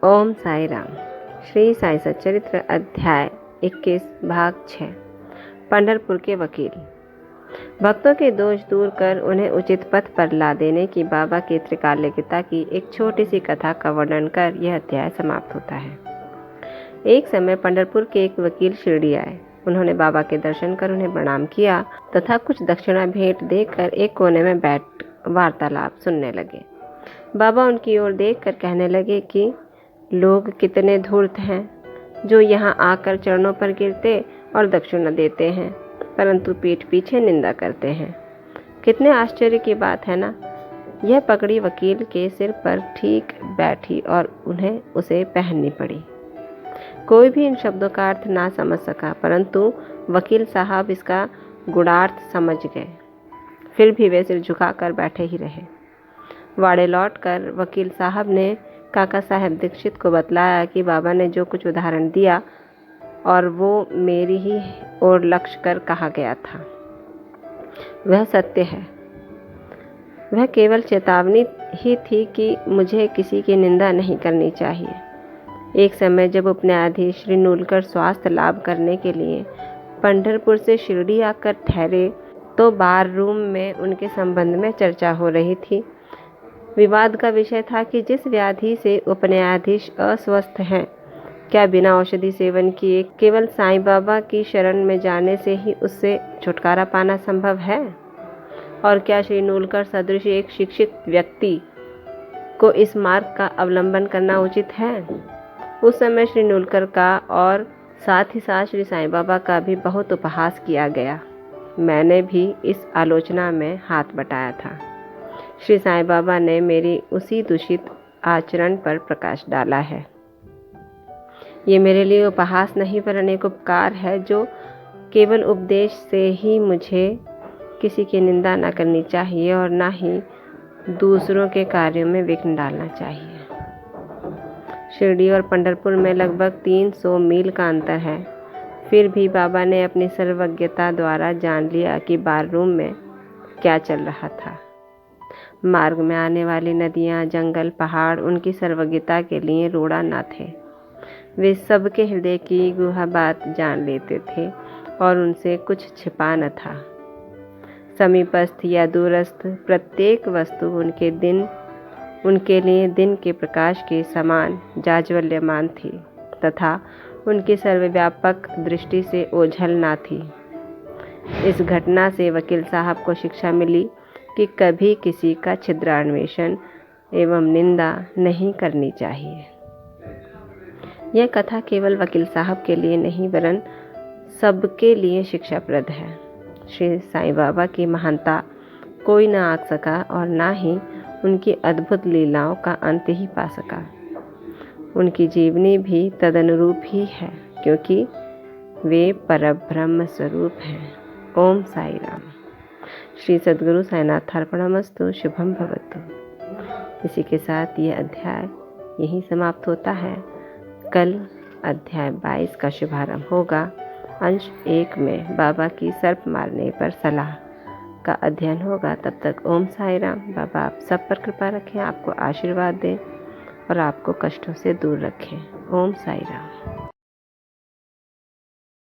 ओम साई राम। श्री साई सच्चरित्र अध्याय 21 भाग 6। पंढरपुर के वकील। भक्तों के दोष दूर कर उन्हें उचित पथ पर ला देने की बाबा की त्रिकालिकता की एक छोटी सी कथा का वर्णन कर यह अध्याय समाप्त होता है। एक समय पंढरपुर के एक वकील शिरडी आए। उन्होंने बाबा के दर्शन कर उन्हें प्रणाम किया तथा कुछ दक्षिणा भेंट देकर एक कोने में बैठ वार्तालाप सुनने लगे। बाबा उनकी ओर देखकर कहने लगे कि लोग कितने धूर्त हैं जो यहाँ आकर चरणों पर गिरते और दक्षिणा देते हैं, परंतु पीठ पीछे निंदा करते हैं। कितने आश्चर्य की बात है ना। यह पगड़ी वकील के सिर पर ठीक बैठी और उन्हें उसे पहननी पड़ी। कोई भी इन शब्दों का अर्थ ना समझ सका, परंतु वकील साहब इसका गूढ़ार्थ समझ गए। फिर भी वे सिर झुकाकर बैठे ही रहे। वाड़े लौटकर वकील साहब ने काका साहब दीक्षित को बतलाया कि बाबा ने जो कुछ उदाहरण दिया और वो मेरी ही ओर लक्ष्य कर कहा गया था, वह सत्य है। वह केवल चेतावनी ही थी कि मुझे किसी की निंदा नहीं करनी चाहिए। एक समय जब उपन्यायाधीश श्री नूलकर स्वास्थ्य लाभ करने के लिए पंढरपुर से शिरडी आकर ठहरे तो बार रूम में उनके संबंध में चर्चा हो रही थी। विवाद का विषय था कि जिस व्याधि से उपन्यायाधीश अस्वस्थ हैं, क्या बिना औषधि सेवन किए केवल साईं बाबा की शरण में जाने से ही उससे छुटकारा पाना संभव है? और क्या श्री नूलकर सदृश एक शिक्षित व्यक्ति को इस मार्ग का अवलंबन करना उचित है? उस समय श्री नूलकर का और साथ ही साथ श्री साईं बाबा का भी बहुत उपहास किया गया। मैंने भी इस आलोचना में हाथ बटाया था। श्री साईं बाबा ने मेरी उसी दूषित आचरण पर प्रकाश डाला है। ये मेरे लिए उपहास नहीं वरन एक उपकार है, जो केवल उपदेश से ही मुझे किसी की निंदा न करनी चाहिए और न ही दूसरों के कार्यों में विघ्न डालना चाहिए। शिरडी और पंढरपुर में लगभग 300 मील का अंतर है। फिर भी बाबा ने अपनी सर्वज्ञता द्वारा जान लिया कि बार रूम में क्या चल रहा था। मार्ग में आने वाली नदियाँ, जंगल, पहाड़ उनकी सर्वज्ञता के लिए रूड़ा न थे। वे सबके हृदय की गुहा बात जान लेते थे और उनसे कुछ छिपा न था। समीपस्थ या दूरस्थ प्रत्येक वस्तु उनके लिए दिन के प्रकाश के समान जाज्वल्यमान थी तथा उनकी सर्वव्यापक दृष्टि से ओझल न थी। इस घटना से वकील साहब को शिक्षा मिली कि कभी किसी का छिद्रान्वेषण एवं निंदा नहीं करनी चाहिए। यह कथा केवल वकील साहब के लिए नहीं वरन सबके लिए शिक्षाप्रद है। श्री साईं बाबा की महानता कोई न आंक सका और न ही उनकी अद्भुत लीलाओं का अंत ही पा सका। उनकी जीवनी भी तदनुरूप ही है, क्योंकि वे परब्रह्म स्वरूप हैं। ओम साई राम। श्री सद्गुरु साईनाथार्पणमस्तु। शुभम भवतु। इसी के साथ यह अध्याय यहीं समाप्त होता है। कल अध्याय 22 का शुभारंभ होगा। अंश 1 में बाबा की सर्प मारने पर सलाह का अध्ययन होगा। तब तक ओम साई राम। बाबा आप सब पर कृपा रखें, आपको आशीर्वाद दें और आपको कष्टों से दूर रखें। ओम साई राम।